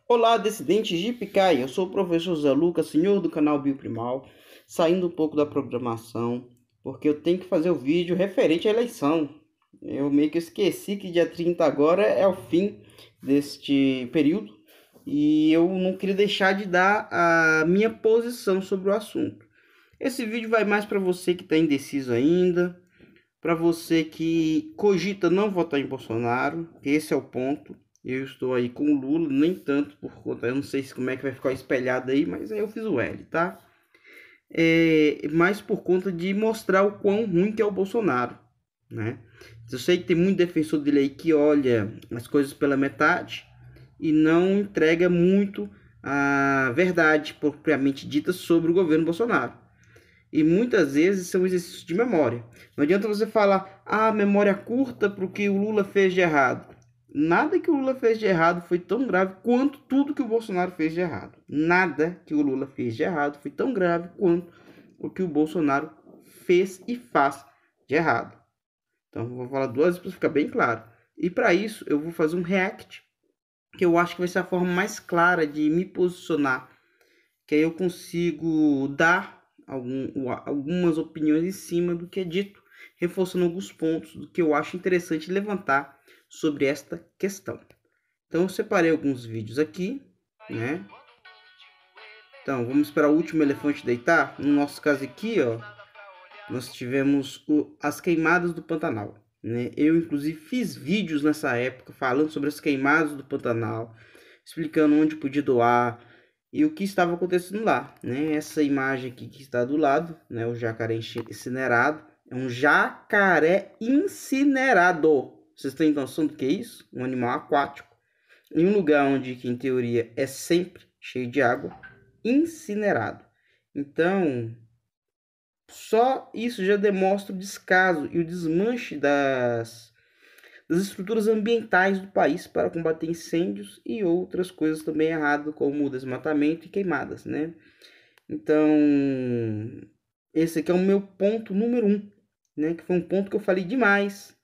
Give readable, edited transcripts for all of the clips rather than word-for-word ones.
Olá, descendentes de Picai, eu sou o professor Zé Lucas, senhor do canal Bioprimal, saindo um pouco da programação, porque eu tenho que fazer o vídeo referente à eleição. Eu meio que esqueci que dia 30 agora é o fim deste período, e eu não queria deixar de dar a minha posição sobre o assunto. Esse vídeo vai mais para você que está indeciso ainda, para você que cogita não votar em Bolsonaro, esse é o ponto. Eu estou aí com o Lula, nem tanto por conta, eu não sei como é que vai ficar espelhado aí, mas aí eu fiz o L, tá? Mais por conta de mostrar o quão ruim que é o Bolsonaro, né? Eu sei que tem muito defensor dele aí que olha as coisas pela metade e não entrega muito a verdade propriamente dita sobre o governo Bolsonaro. E muitas vezes são exercícios de memória. Não adianta você falar, memória curta para o que o Lula fez de errado. Nada que o Lula fez de errado foi tão grave quanto tudo que o Bolsonaro fez de errado. Nada que o Lula fez de errado foi tão grave quanto o que o Bolsonaro fez e faz de errado. Então, eu vou falar duas vezes para ficar bem claro. E para isso, eu vou fazer um react, que eu acho que vai ser a forma mais clara de me posicionar. Que aí eu consigo dar algumas opiniões em cima do que é dito, reforçando alguns pontos do que eu acho interessante levantar sobre esta questão. Então eu separei alguns vídeos aqui, né? Então vamos esperar o último elefante deitar. No nosso caso aqui, ó, nós tivemos as queimadas do Pantanal, né? Eu inclusive fiz vídeos nessa época falando sobre as queimadas do Pantanal, explicando onde podia doar e o que estava acontecendo lá, né? Essa imagem aqui que está do lado, né? O jacaré incinerado, é um jacaré incinerado. Vocês têm noção do que é isso? Um animal aquático em um lugar onde, que em teoria é sempre cheio de água, incinerado. Então, só isso já demonstra o descaso e o desmanche das estruturas ambientais do país para combater incêndios e outras coisas também erradas, como desmatamento e queimadas, né? Então, esse aqui é o meu ponto número 1, né? Que foi um ponto que eu falei demais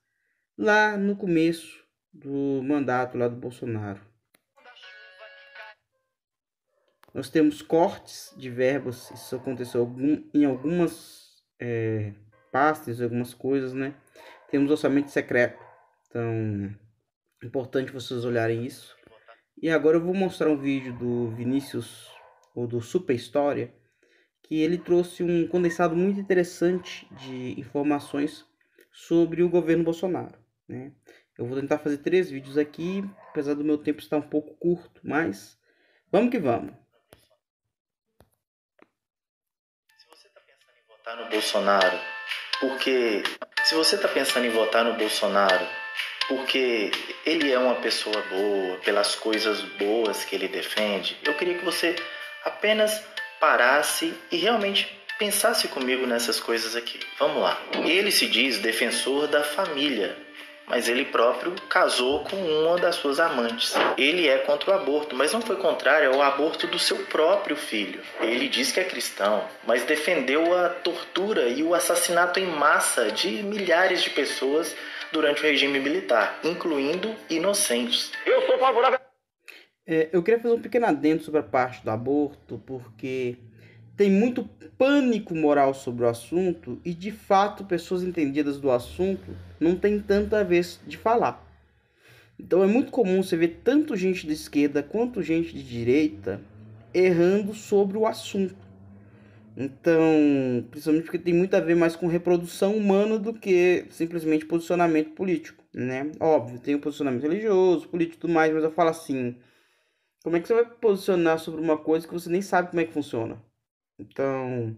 lá no começo do mandato lá do Bolsonaro. Nós temos cortes de verbas, isso aconteceu em algumas pastas, algumas coisas, né? Temos orçamento secreto, então é importante vocês olharem isso. E agora eu vou mostrar um vídeo do Vinícius, ou do Super História, que ele trouxe um condensado muito interessante de informações sobre o governo Bolsonaro, né? Eu vou tentar fazer 3 vídeos aqui, apesar do meu tempo estar um pouco curto, mas vamos que vamos. Votar no Bolsonaro, porque se você está pensando em votar no Bolsonaro porque ele é uma pessoa boa, pelas coisas boas que ele defende, eu queria que você apenas parasse e realmente pensasse comigo nessas coisas aqui. Vamos lá. Ele se diz defensor da família, mas ele próprio casou com uma das suas amantes. Ele é contra o aborto, mas não foi contrário ao aborto do seu próprio filho. Ele diz que é cristão, mas defendeu a tortura e o assassinato em massa de milhares de pessoas durante o regime militar, incluindo inocentes. Eu sou favorável. Eu queria fazer um pequeno adendo sobre a parte do aborto, porque tem muito pânico moral sobre o assunto e, de fato, pessoas entendidas do assunto não têm tanta vez de falar. Então é muito comum você ver tanto gente de esquerda quanto gente de direita errando sobre o assunto. Então, principalmente porque tem muito a ver mais com reprodução humana do que simplesmente posicionamento político, né? Óbvio, tem o posicionamento religioso, político e tudo mais, mas eu falo assim, como é que você vai posicionar sobre uma coisa que você nem sabe como é que funciona? Então,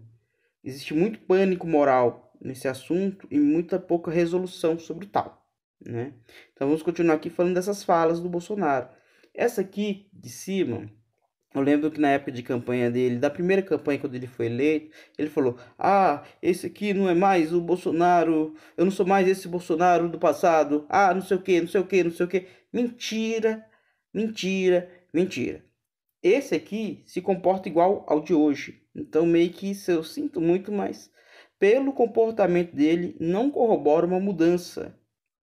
existe muito pânico moral nesse assunto e muita pouca resolução sobre o tal, né? Então, vamos continuar aqui falando dessas falas do Bolsonaro. Essa aqui de cima, eu lembro que na época de campanha dele, da primeira campanha quando ele foi eleito, ele falou: esse aqui não é mais o Bolsonaro, eu não sou mais esse Bolsonaro do passado, não sei o que, não sei o que, não sei o que. Mentira, mentira, mentira. Esse aqui se comporta igual ao de hoje. Então, meio que isso eu sinto muito, mas pelo comportamento dele, não corrobora uma mudança.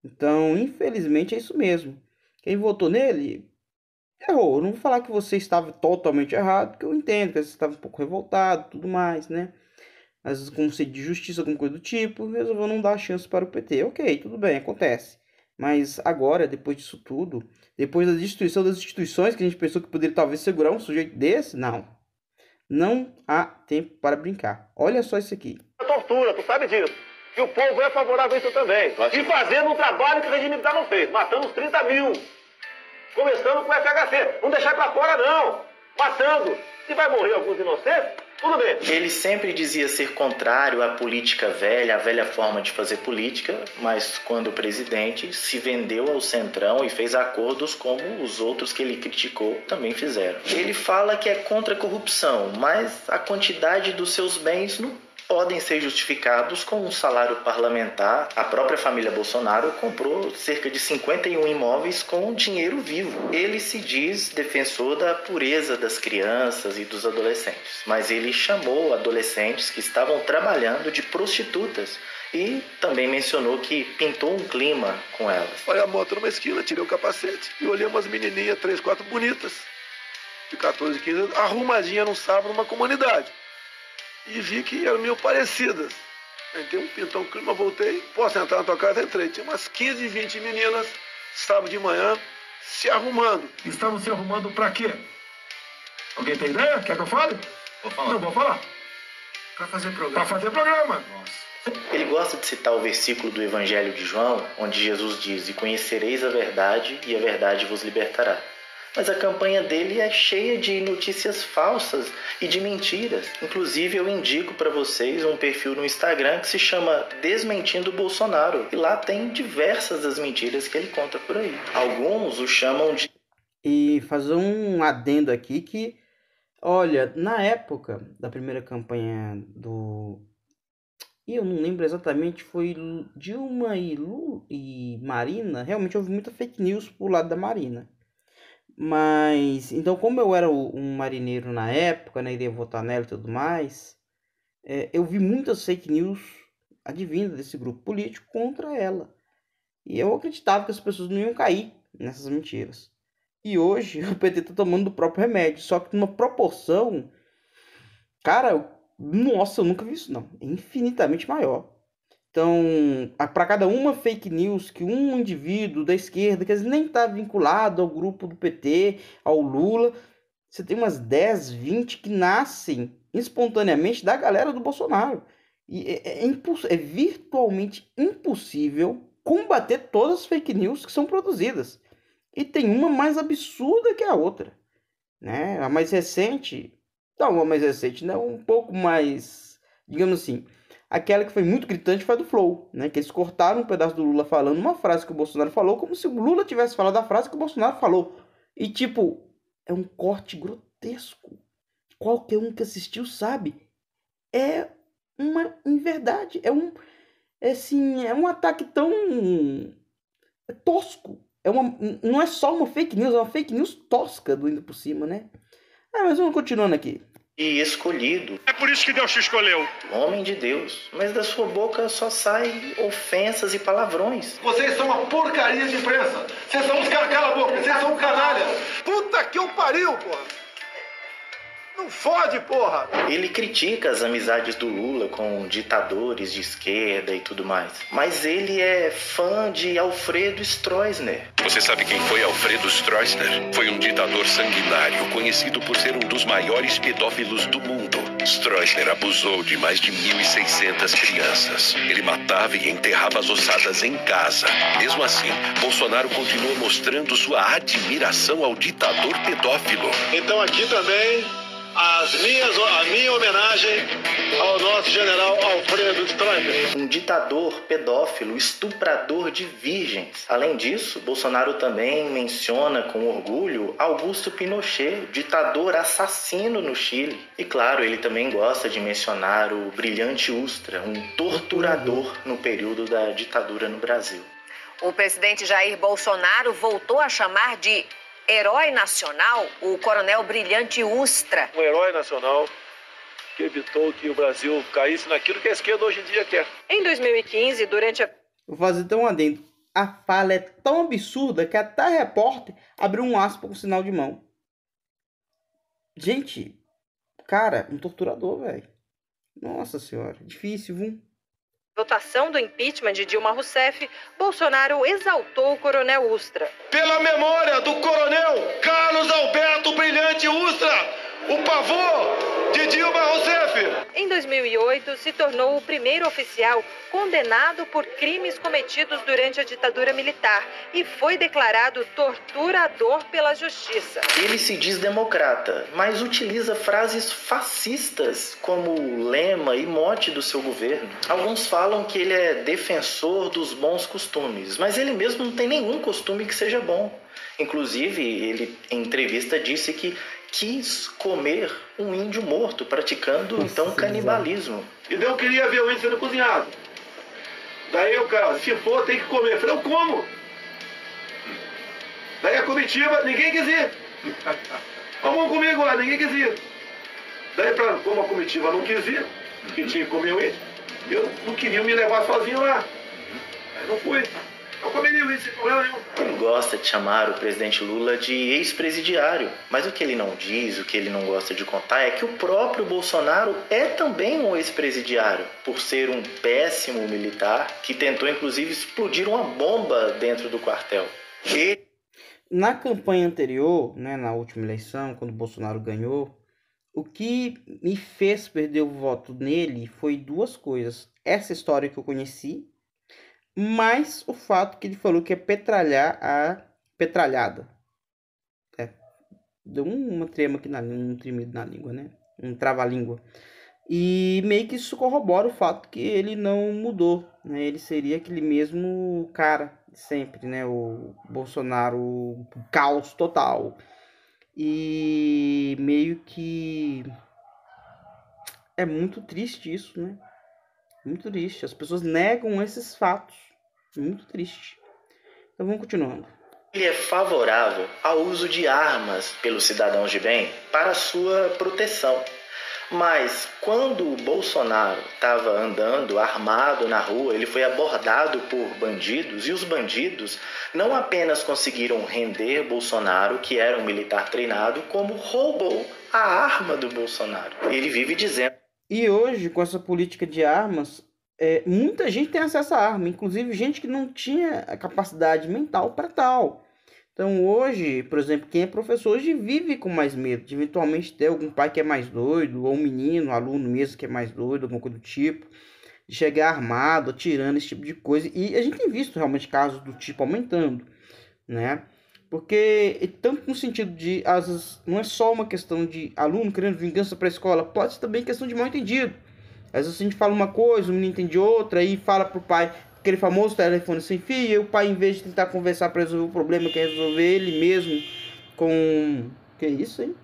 Então, infelizmente, é isso mesmo. Quem votou nele errou. Eu não vou falar que você estava totalmente errado, porque eu entendo que você estava um pouco revoltado, tudo mais, né? Às vezes com sede de justiça, alguma coisa do tipo, resolveu não dar chance para o PT. Ok, tudo bem, acontece. Mas agora, depois disso tudo, depois da destruição das instituições, que a gente pensou que poderia talvez segurar um sujeito desse, não. Não há tempo para brincar. Olha só isso aqui. Tortura, tu sabe disso. E o povo é favorável a isso também. E fazendo um trabalho que o regime militar não fez, matando os 30 mil. Começando com o FHC. Não deixar pra fora, não. Matando. Se vai morrer alguns inocentes, tudo bem. Ele sempre dizia ser contrário à política velha, à velha forma de fazer política, mas quando presidente se vendeu ao Centrão e fez acordos como os outros que ele criticou também fizeram. Ele fala que é contra a corrupção, mas a quantidade dos seus bens não podem ser justificados com um salário parlamentar. A própria família Bolsonaro comprou cerca de 51 imóveis com dinheiro vivo. Ele se diz defensor da pureza das crianças e dos adolescentes, mas ele chamou adolescentes que estavam trabalhando de prostitutas e também mencionou que pintou um clima com elas. Olha a moto numa esquina, tirei o capacete e olhei umas menininhas, 3, 4 bonitas, de 14, 15 anos, arrumadinha num sábado numa comunidade. E vi que eram meio parecidas. Entrei pintou um clima, voltei, posso entrar na tua casa? Entrei. Tinha umas 15, 20 meninas, sábado de manhã, se arrumando. Estavam se arrumando pra quê? Alguém tem ideia? Quer que eu fale? Vou falar. Não, vou falar. Pra fazer programa. Pra fazer programa. Nossa. Ele gosta de citar o versículo do Evangelho de João, onde Jesus diz: "E conhecereis a verdade, e a verdade vos libertará." Mas a campanha dele é cheia de notícias falsas e de mentiras. Inclusive, eu indico para vocês um perfil no Instagram que se chama Desmentindo Bolsonaro. E lá tem diversas das mentiras que ele conta por aí. Alguns o chamam de... E fazer um adendo aqui que, olha, na época da primeira campanha do... E eu não lembro exatamente, foi Dilma e Marina. Realmente houve muita fake news pro lado da Marina. Mas, então, como eu era um marinheiro na época, né, iria votar nela e tudo mais, eu vi muitas fake news advindas desse grupo político contra ela. E eu acreditava que as pessoas não iam cair nessas mentiras. E hoje o PT tá tomando do próprio remédio, só que numa proporção, cara, nossa, eu nunca vi isso não, é infinitamente maior. Então, para cada uma fake news que um indivíduo da esquerda, que às vezes nem está vinculado ao grupo do PT, ao Lula, você tem umas 10, 20 que nascem espontaneamente da galera do Bolsonaro. E é virtualmente impossível combater todas as fake news que são produzidas. E tem uma mais absurda que a outra, né? A mais recente, não, a mais recente, não, um pouco mais, digamos assim, aquela que foi muito gritante foi a do Flow, né? Que eles cortaram um pedaço do Lula falando uma frase que o Bolsonaro falou, como se o Lula tivesse falado a frase que o Bolsonaro falou. E tipo, é um corte grotesco. Qualquer um que assistiu sabe. É uma inverdade. É um ataque tão tosco. Não é só uma fake news, é uma fake news tosca do indo por cima, né? Mas vamos continuando aqui. E escolhido. É por isso que Deus te escolheu. Homem de Deus. Mas da sua boca só saem ofensas e palavrões. Vocês são uma porcaria de imprensa. Vocês são uns caras, cala a boca, vocês são um canalha. Puta que eu pariu, porra. Não fode, porra! Ele critica as amizades do Lula com ditadores de esquerda e tudo mais. Mas ele é fã de Alfredo Stroessner. Você sabe quem foi Alfredo Stroessner? Foi um ditador sanguinário, conhecido por ser um dos maiores pedófilos do mundo. Stroessner abusou de mais de 1.600 crianças. Ele matava e enterrava as ossadas em casa. Mesmo assim, Bolsonaro continua mostrando sua admiração ao ditador pedófilo. Então aqui também... a minha homenagem ao nosso general Alfredo Stroessner. Um ditador pedófilo, estuprador de virgens. Além disso, Bolsonaro também menciona com orgulho Augusto Pinochet, ditador assassino no Chile. E claro, ele também gosta de mencionar o Brilhante Ustra, um torturador no período da ditadura no Brasil. O presidente Jair Bolsonaro voltou a chamar de herói nacional o coronel Brilhante Ustra. Um herói nacional que evitou que o Brasil caísse naquilo que a esquerda hoje em dia quer. Em 2015, durante a... Vou fazer então um adendo. a fala é tão absurda que até a repórter abriu um aspa com sinal de mão. Gente, cara, um torturador, velho. Nossa senhora, difícil, viu? Votação do impeachment de Dilma Rousseff, Bolsonaro exaltou o coronel Ustra. Pela memória do coronel Carlos Alberto Brilhante Ustra, o pavor de Dilma Rousseff. Em 2008, se tornou o primeiro oficial condenado por crimes cometidos durante a ditadura militar e foi declarado torturador pela justiça. Ele se diz democrata, mas utiliza frases fascistas como lema e mote do seu governo. Alguns falam que ele é defensor dos bons costumes, mas ele mesmo não tem nenhum costume que seja bom. Inclusive, ele em entrevista disse que quis comer um índio morto, praticando então canibalismo. E eu queria ver o índio sendo cozinhado. Daí o cara, se for, tem que comer. Eu falei, eu como. Daí a comitiva, ninguém quis ir. Vamos comigo lá, ninguém quis ir. Daí, como a comitiva não quis ir, que tinha que comer o índio, eu não queria me levar sozinho lá. Aí não fui. Eu comeria o índio sem problema nenhum. Ele gosta de chamar o presidente Lula de ex-presidiário, mas o que ele não diz, o que ele não gosta de contar é que o próprio Bolsonaro é também um ex-presidiário, por ser um péssimo militar que tentou inclusive explodir uma bomba dentro do quartel. Na campanha anterior, né, na última eleição, quando o Bolsonaro ganhou, o que me fez perder o voto nele foi duas coisas. Essa história que eu conheci, mas o fato que ele falou que é petralhar a petralhada. Deu uma trema aqui um tremido na língua, né? Um trava-língua. E meio que isso corrobora o fato que ele não mudou, né? Ele seria aquele mesmo cara de sempre, né? O Bolsonaro, o caos total. E meio que é muito triste isso, né? Muito triste. As pessoas negam esses fatos. Muito triste. Então vamos continuando. Ele é favorável ao uso de armas pelos cidadãos de bem para sua proteção. Mas quando o Bolsonaro estava andando armado na rua, ele foi abordado por bandidos e os bandidos não apenas conseguiram render Bolsonaro, que era um militar treinado, como roubou a arma do Bolsonaro. Ele vive dizendo... E hoje, com essa política de armas, muita gente tem acesso à arma, inclusive gente que não tinha a capacidade mental para tal. Então hoje, por exemplo, quem é professor hoje vive com mais medo de eventualmente ter algum pai que é mais doido, ou um menino, um aluno mesmo que é mais doido, alguma coisa do tipo, de chegar armado, atirando, esse tipo de coisa. E a gente tem visto realmente casos do tipo aumentando, né? Porque, tanto no sentido de, às vezes, não é só uma questão de aluno querendo vingança para a escola, pode ser também questão de mal entendido. Às vezes a gente fala uma coisa, o menino entende outra, aí fala pro pai, aquele famoso telefone sem fio, e o pai, em vez de tentar conversar para resolver o problema, quer resolver ele mesmo com... Que isso, hein?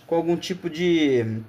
Com algum tipo de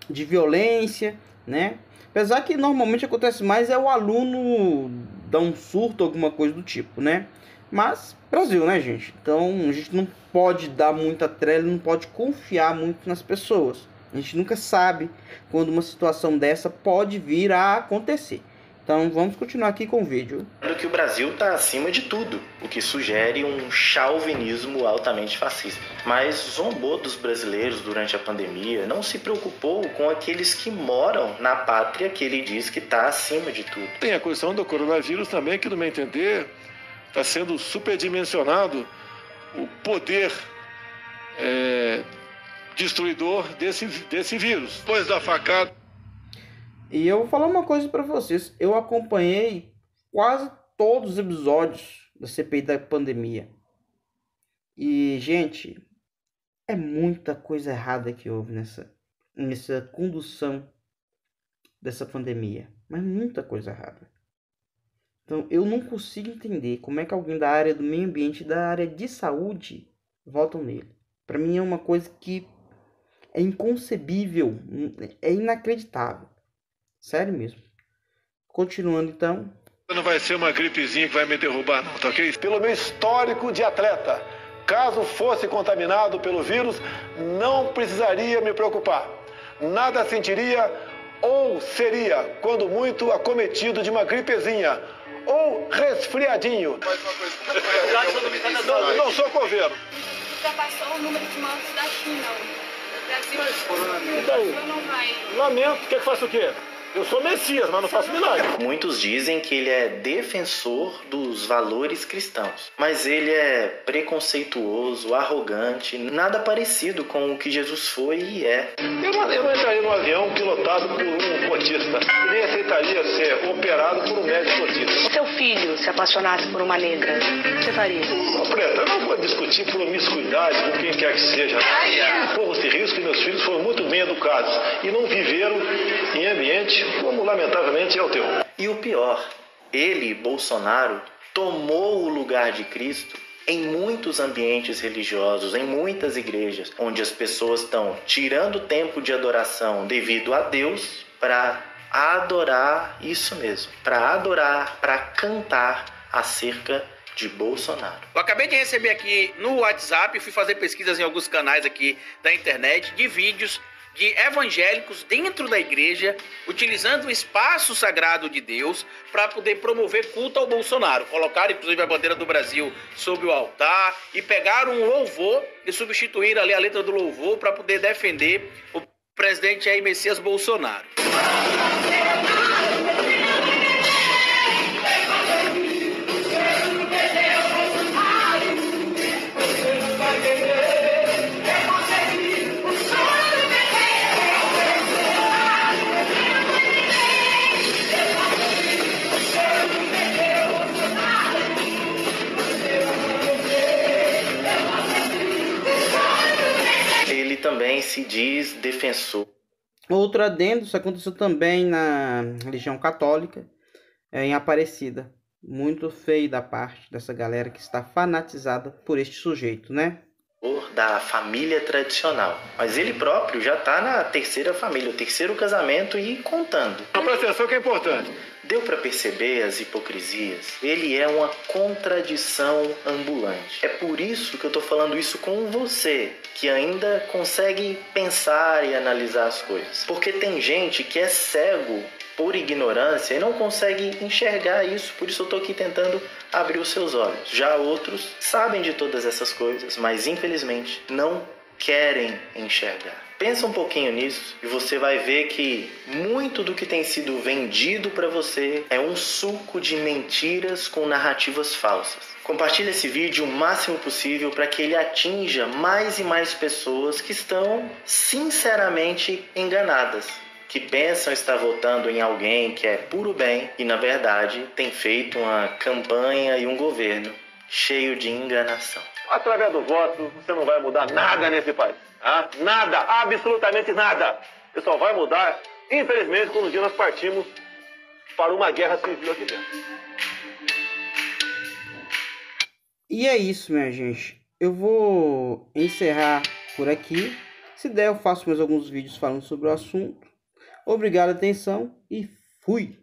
violência, né? Apesar que normalmente acontece mais é o aluno dar um surto, alguma coisa do tipo, né? Mas, Brasil, né, gente? Então, a gente não pode dar muita trela, não pode confiar muito nas pessoas. A gente nunca sabe quando uma situação dessa pode vir a acontecer. Então, vamos continuar aqui com o vídeo. Que o Brasil está acima de tudo, o que sugere um chauvinismo altamente fascista. Mas zombou dos brasileiros durante a pandemia, não se preocupou com aqueles que moram na pátria que ele diz que está acima de tudo. Tem a questão do coronavírus também, que no meu entender está sendo superdimensionado o poder destruidor desse vírus. Depois da facada. E eu vou falar uma coisa para vocês. Eu acompanhei quase todos os episódios da CPI da pandemia. E, gente, é muita coisa errada que houve nessa condução dessa pandemia. Mas muita coisa errada. Então, eu não consigo entender como é que alguém da área do meio ambiente e da área de saúde votam nele. Para mim é uma coisa que é inconcebível, é inacreditável. Sério mesmo. Continuando então. Não vai ser uma gripezinha que vai me derrubar, não, tá ok? Pelo meu histórico de atleta, caso fosse contaminado pelo vírus, não precisaria me preocupar. Nada sentiria ou seria, quando muito, acometido de uma gripezinha ou resfriadinho? Não sou coveiro. Ultrapassou o número de mortes da China. O Brasil E daí? não vai. Lamento, quer que faça o quê? Eu sou Messias, mas não faço milagre. Muitos dizem que ele é defensor dos valores cristãos, mas ele é preconceituoso, arrogante, nada parecido com o que Jesus foi e é. Eu não entraria num avião pilotado por um cotista. Nem aceitaria ser operado por um médico cotista. Se seu filho se apaixonasse por uma negra, o que você faria? Preta, eu não vou discutir promiscuidade com quem quer que seja. Corro esse risco que meus filhos foram muito bem educados e não viveram em ambiente como lamentavelmente é o teu. E o pior, ele, Bolsonaro, tomou o lugar de Cristo em muitos ambientes religiosos, em muitas igrejas, onde as pessoas estão tirando tempo de adoração devido a Deus para adorar isso mesmo, para adorar, para cantar acerca de Bolsonaro. Eu acabei de receber aqui no WhatsApp, fui fazer pesquisas em alguns canais aqui da internet de vídeos de evangélicos dentro da igreja, utilizando o espaço sagrado de Deus para poder promover culto ao Bolsonaro. Colocaram inclusive a bandeira do Brasil sobre o altar e pegaram um louvor e substituíram ali a letra do louvor para poder defender o presidente Jair Messias Bolsonaro. Ele também se diz defensor. Outro adendo, isso aconteceu também na religião católica, em Aparecida. Muito feio da parte dessa galera que está fanatizada por este sujeito, né? Da família tradicional. Mas ele próprio já está na terceira família, o terceiro casamento e contando. Presta atenção que é importante. Deu para perceber as hipocrisias? Ele é uma contradição ambulante. É por isso que eu estou falando isso com você, que ainda consegue pensar e analisar as coisas. Porque tem gente que é cego por ignorância e não consegue enxergar isso. Por isso eu estou aqui tentando abrir os seus olhos. Já outros sabem de todas essas coisas, mas infelizmente não querem enxergar. Pensa um pouquinho nisso e você vai ver que muito do que tem sido vendido para você é um suco de mentiras com narrativas falsas. Compartilhe esse vídeo o máximo possível para que ele atinja mais e mais pessoas que estão sinceramente enganadas, que pensam estar votando em alguém que é puro bem e, na verdade, tem feito uma campanha e um governo cheio de enganação. Através do voto, você não vai mudar nada nesse país. Ah? Nada, absolutamente nada. Você só vai mudar, infelizmente, quando um dia nós partimos para uma guerra civil aqui dentro. E é isso, minha gente. Eu vou encerrar por aqui. Se der, eu faço mais alguns vídeos falando sobre o assunto. Obrigado, atenção e fui!